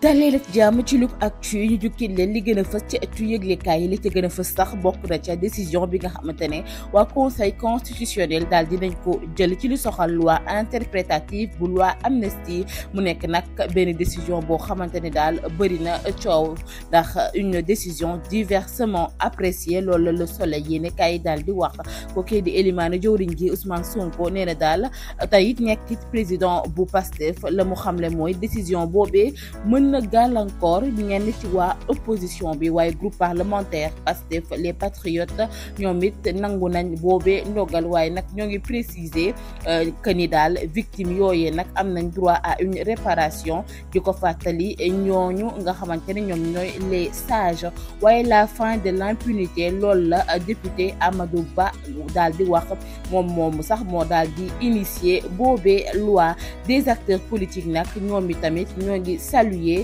dalee rek jàmm ci Look Actu ñu jukki leen li gën a fës ci ëttu yëglekaay yi li ci gën a fës sax bokk na ca décision bi nga xamante ne waa conseil constitutionnel daal dinañ ko jël ci lu soxal loi interprétative bu loi amnistie mu nekk nag benn décision boo xamante ne daal bëri na coow ndax une décision diversement appréciée loolu la Le Soleil yéenekaay yi daal di wax ko kii di Elimane jëwriñ gi Ousmane Sonko nee na daal tey it nekk président bu Pastef la mu xamle mooy décision boobee mën na gàllankoor ñenn ci waa opposition bi waaye groupe parlementaire Pastef les patriotes ñoom it nangu nañ boobee ndogal waaye nag ñoo ngi préciser que ni daal victime yooyee nag am nañ droit à une réparation di ko fàttali ñooñu nga xamante ne ñoom ñooy les sages waaye la fin de l'impunité loolu la député Amadou Ba daal di wax moom sax moo daal di initier boobee loi des acteurs politiques nag ñoom i tamit ñoo ngi saluer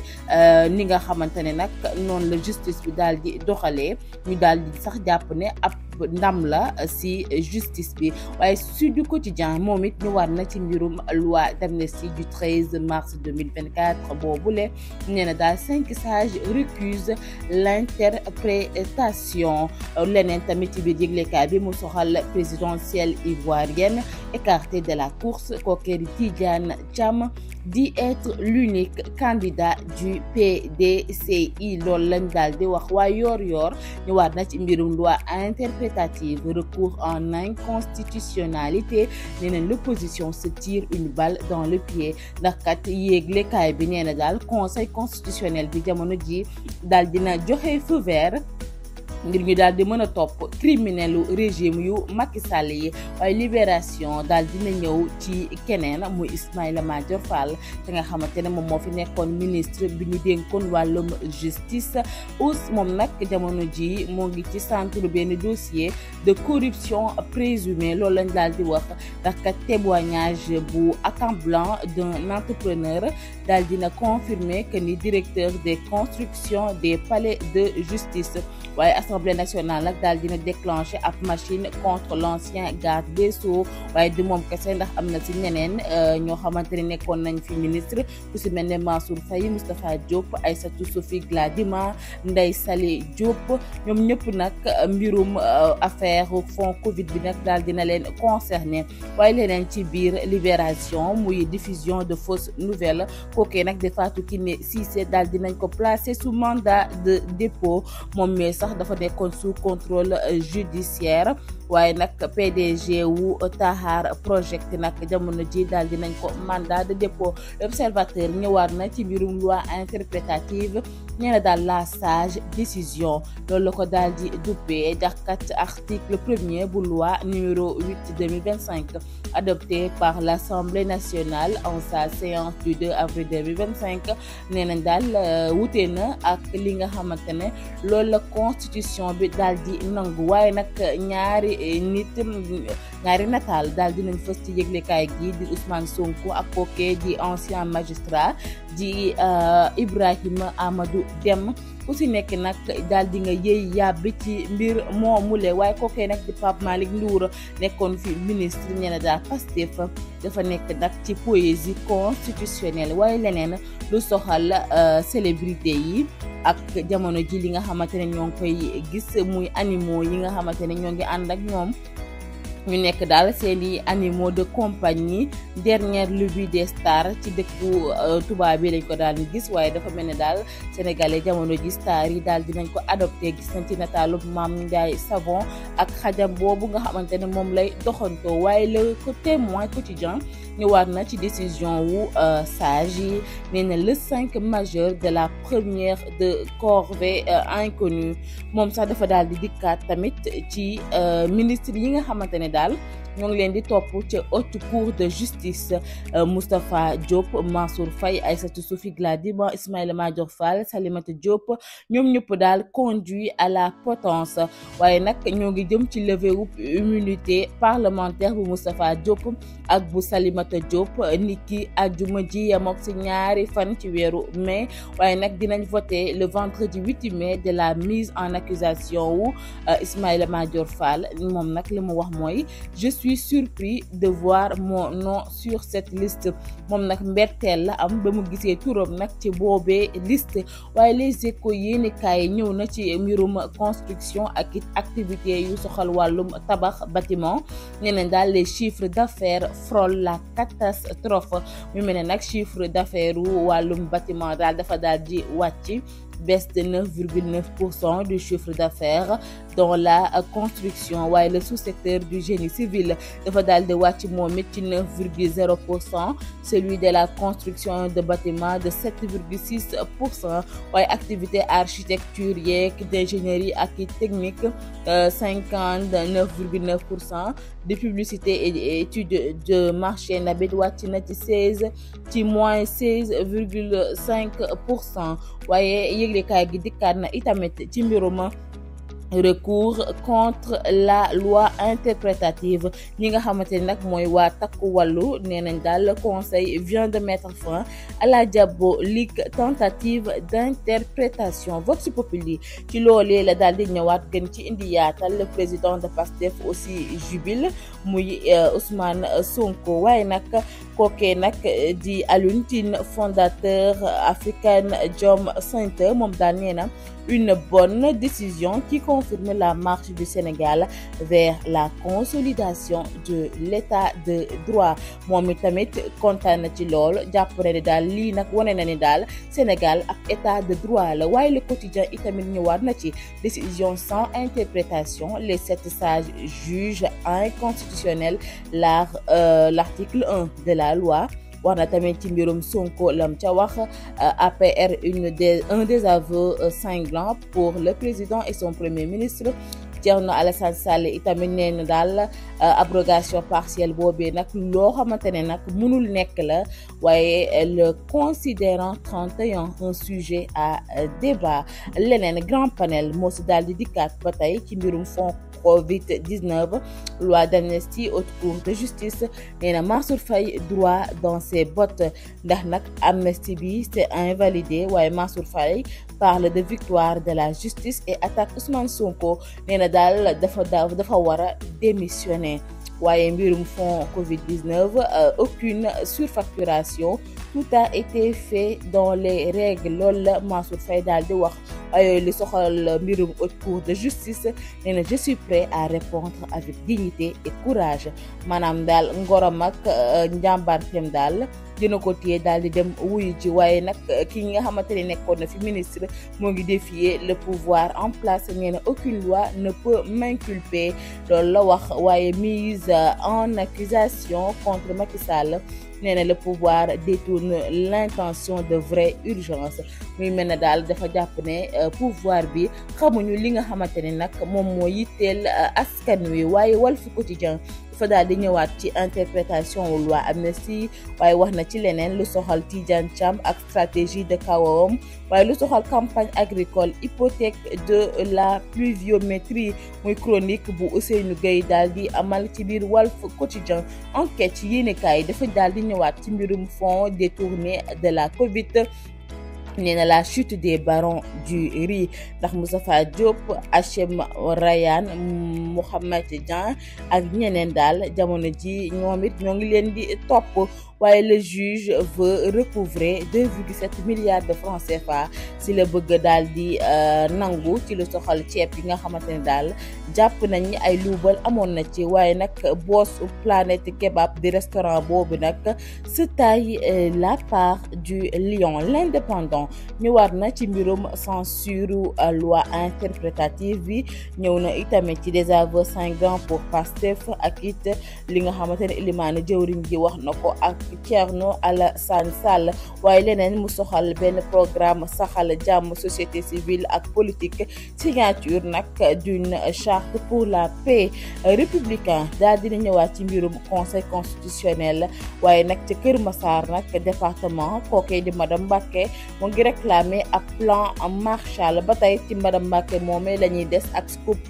ni nga xamante ne nag noonu la justice bi daal di doxalee ñu daal di sax jàpp ne ab ndam la si justice bi waaye Sud Quotidien moom it ñu war na ci mbirum loi d'amnistie du 13 mars 2024 boobule nee na daal 5 sages récusent l'interprétation leneen tamit ci biir yëglekaay bi mu soxal présidentielle ivoirienne écartée de la course kookeeri Tidiane Thiam di être l'unique candidat du PDCI loolu lañ daal di wax waaye yoor ñu war na ci mbirum loi interprétative recours en inconstitutionnalité nee na l'opposition se tire une balle dans le pied ndax kat yéeglekaay bi nee na daal conseil constitutionnel bi jamono ji daal dina joxe feu vert ngir ñu daal di mën a topp criminelu régime yu Macky Sall yi waaye libération daal dina ñëw ci keneen muy Ismaïla Madior Fall te nga xamante ne moom moo fi nekkoon ministre bi ñu dénkoon wàllum justice moom nag jamono ji moo ngi ci centre benn dossier de corruption présumée loolu lañ daal di wax ndax kat témoignage bu accablant d'un entrepreneur daal dina confirmer que ni directeur des constructions des palais de justice waaye Assemblée nationale nag daal dina déclencher ab machine contre l'ancien garde des Sceaux waaye du moom kese ndax am na ci ñeneen ñoo xamante ne nekkoon nañ fi ministre ku si mel ne Mansour Faye Moustapha Diop Aïssatou Sophie Gladima Ndeye Salé Diop ñoom ñëpp nag mbirum affaire fond Covid bi nag daal dina leen concerné waaye leneen ci biir libération muy diffusion de fausses nouvelles kookee nag de Fatou Kiné Cissé daal dinañ ko placer sous mandat de dépôt moom mais sax dafa nekkoon sous contrôle judiciaire waaye nag PDG wu Tahar Project nag jamono ji daal dinañ ko mandat de dépôt. L'Observateur ñëwaat na ci mbirum loi interprétative nee na daal la sage décision loolu la ko daal di duppee ndax kat article 1er bu loi numéro 8/2025 adopté par l'Assemblée nationale en sa séance du 2 avril 2025 nee nañ daal wute na ak li nga xamante ne loolu la constitution bi daal di nangu waaye nag ñaari nataal daal dinañ fës ci yëglekaay gi di Ousmane Sonko ak kookee di ancien magistrat di Ibrahima Amadou Dème ku si nekk nag daal di nga yëy yàbbi ci mbir moomule waaye kookee nag di Pape Malick Ndour nekkoon fi ministre ñene daal Pastef dafa nekk nag ci poésie constitutionnelle waaye leneen lu soxal célébrité yi ak jamono ji li nga xamante ne ñoo ngi koy gis muy animaux yi nga xamante ne ñoo ngi ànd ak ñoom ñu nekk daal seeni animaux de compagnie dernière lubie des stars ci dëkku tubaab bi lañ ko daal di gis waaye dafa mel ne daal sénégalais jamono ji stars yi daal dinañ ko adopté gis nañ ci nataalu Mame Ndiaye Savon ak xajam boobu nga xamante ne moom lay doxantoo waaye le Témoin quotidien ñëwaat na ci décision wu sage yi nee na le 5 majeur de la première de corvée inconnue moom sax dafa daal di dikkaat tamit ci ministre yi nga xamante ne daal ñoo ngi leen di topp ca haute cour de justice Moustapha Diop Mansour Faye Aïssatou Sophie Gladima Ismaïla Madior Fall Salimata Diop ñoom ñëpp daal conduit à la potence waaye nag ñoo ngi jëm ci levée wu immunité parlementaire bu Moustapha Diop ak bu Salimata Fatoumata Diop niki àjjuma ji yemook ci ñaari fan ci weeru mai waaye nag dinañ voter le vendredi 8 mai de la mise en accusation wu Ismaïla Madior Fall moom nag li mu wax mooy je suis surpris de voir mon nom sur cette liste moom nag mberteel la am ba mu gisee turam nag ci boobee liste waaye les échos yéenekaay ñëw na ci mbirum construction ak it activité yu soxal wàllum tabax bâtiment ñeneen daal les chiffres d'affaires frôlent la catastrophe mu mel ne nag chiffre d'affaires wu wàllum bâtiment daal dafa daal di wàcc baisse de 9,9% du chiffre d'affaires dans la construction waaye le sous-secteur du génie civil dafa daal di wàcc moom it ci 9,0%, celui de la construction de bâtiments de 7,6%, waaye activité architecture yeeg d'ingénierie ak technique 59,9%, de publicité et études de marché nabit wàcc na ci moins 16,5%, waaye yëglekaay gi dikkaat na itamit ci mbirum recours contre la loi interprétative ñi nga xamante ni nag mooy waa takku wàllu nee nañ daal le conseil vient de mettre fin à la diabolique tentative d'interprétation. Vox Populi ci loolee la daal di ñëwaat gën ci indi yaatal le président de PASTEF aussi jubile muy Ousmane Sonko waaye nag kookee nag di Alioune Tine fondateur African Jom Center moom daal nee na une bonne décision qui confirme la marche du Sénégal vers la consolidation de l'état de droit moom itamit kontaan na ci lool jàpp na ne daal lii nag wane na ni daal Sénégal ak état de droit la waaye le quotidien itamit ñëwaat na ci décision sans interprétation les 7 sages jugent inconstitutionnel l'article 1 de la loi. wax na tamit ci mbirum Sonko lam ca wax APR un des aveux cinglants pour le président et son premier ministre. Thierno Alassane Sall itamit nee na daal abrogation partielle boobee nag loo xamante ne nag mënul nekk la waaye le considérant 31 un sujet à débat. Leneen grand panel moo si daal di dikkaat ba tey ci mbirum fond Covid-19 loi d'amnistie haute cour de justice nee na Mansour Faye droit dans ses bottes ndax nag amnistie bi c'est invalidé waaye Mansour Faye parle de victoire de la justice et attaque Ousmane Sonko nee na daal dafa war a démissionner. waaye mbirum fond Covid-19 aucune surfacturation tout a été fait dans les règles loolu la Mansour Faye daal di wax waaye li soxal mbirum haute cour de justice nee na je suis prêt à répondre avec dignité et courage maanaam daal ngorom ak njàmbaarteem daal dina ko téye daal di dem wuyu ji waaye nag ki nga xamante ne nekkoon na fi ministre moo ngi défier le pouvoir en place nee na aucune loi ne peut m'inculper loolu la wax waaye mise en accusation contre Macky Sall nee na le pouvoir détourne l'intention de vraie urgence muy mel ne daal dafa jàpp ne pouvoir bi xamuñu li nga xamante ne nag moom moo yitteel askan wi waaye Walf Quotidien dafa daal di ñëwaat ci interprétation wu loi amnistie waaye wax na ci leneen lu soxal Tidiane Thiam ak stratégie de kawam waaye lu soxal campagne agricole hypothèque de la pluviométrie muy chronique bu Ousseynou Gueye daal di amal ci biir Walf Quotidien. Enquête ci yéenekaay dafa daal di ñëwaat ci mbirum fonds détourné de la Covid. nee na la chute des barons du riz ndax Moustapha Diop Hachem Rayane Mohamed Dian ak ñeneen daal jamono ji ñoom it ñoo ngi leen di topp waaye le juge veut recouvrer 2,7 milliards de francs CFA si la bëgg daal di nangu ci lu soxal ceeb yi nga xamante ne daal jàpp nañ ni ay luubal amoon na ci waaye nag boss Planète Kebab di restaurant boobu nag se taille la part du lion. L'Indépendant ñëwaat na ci mbirum censure loi interprétative bi ñëw na itamit ci désaveu cinglants pour Pastef ak it li nga xamante ne Elimane jëwriñ ji wax na ko ak Thierno Alassane Sall waaye leneen mu soxal benn programme saxal jàmm société civile ak politique signature nag d'une charte pour la paix. Républicain daal dina ñëwaat ci mbirum conseil constitutionnel waaye nag ca Kër Massar nag département kookee di madame Mbacké mu ngi réclamer ab plan Marshall ba tey ci madame Mbacké moomee la ñuy des ak scoop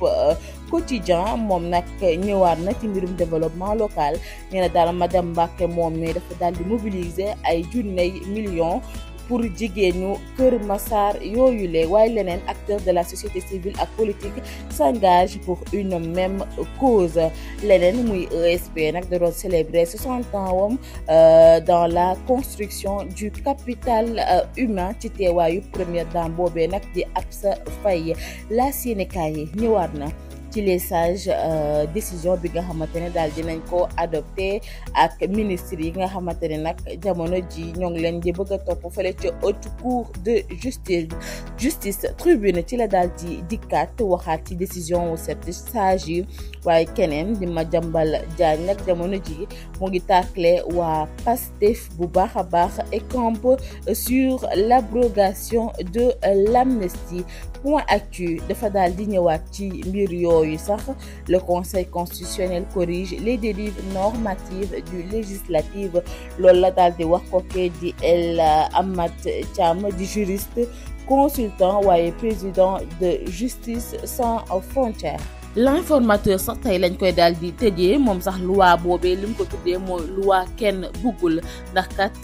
Quotidien moom nag ñëwaat na ci mbirum développement local nee na daal madame Mbacké moom mi dafa daal di mobiliser ay junney millions pour jigéenu Kër Massar yooyule waaye leneen acteurs de la société civile ak politique s'engagent pour une même cause leneen muy ESP nag da doon célébrer 60 ans wam dans la construction du capital humain ci teewaayu première dame boobee nag di Absa Faye la Sénégal yi ñëwaat na ci les sages décision bi nga xamante ne daal dinañ ko adopté ak ministre yi nga xamante ne nag jamono ji ñoo ngi leen di bëgg a topp fële ca haute cour de justice tribune ci la daal di dikkaat waxaat ci décision cette sage yi waaye keneen di Madiambal Diagne nag jamono ji mu ngi tàkkale waa Pastef bu baax a baax et campe sur l'abrogation de l'amnistie point actu dafa daal di ñëwaat ci mbir yooyu sax le conseil constitutionnel corrige les dérives normatives du législatif loolu la daal di wax ko di El Amath Thiam di juriste consultant waaye président de Justice sans frontières. L'informateur sax tey lañ koy daal di tëjee moom sax loi boobee li mu ko tuddee mooy loi kenn buggul ndax kat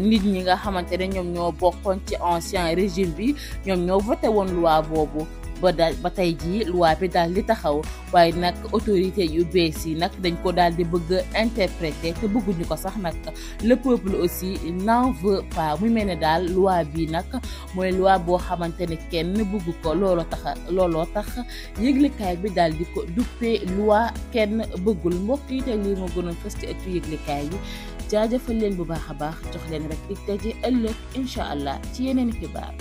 nit ñi nga xamante ne ñoom ñoo bokkoon ci ancien régime bi ñoom ñoo voté woon loi boobu ba tey jii loi bi daal di taxaw waaye nag autorité yu bees yi nag dañ ko daal di bëgg interpréter te bëgguñu ko sax nag le peuple aussi n'en veut pas muy mel ne daal loi bi nag mooy loi boo xamante ne kenn bëggu ko looloo tax yëglekaay bi daal di ko duppee loi kenn bëggul mbokk yi te lii moo gënoon fës ci ëttu yëglekaay yi jaajëfal leen bu baax a baax jox leen rek dig daje ëllëg incha allah ci yeneen xibaar.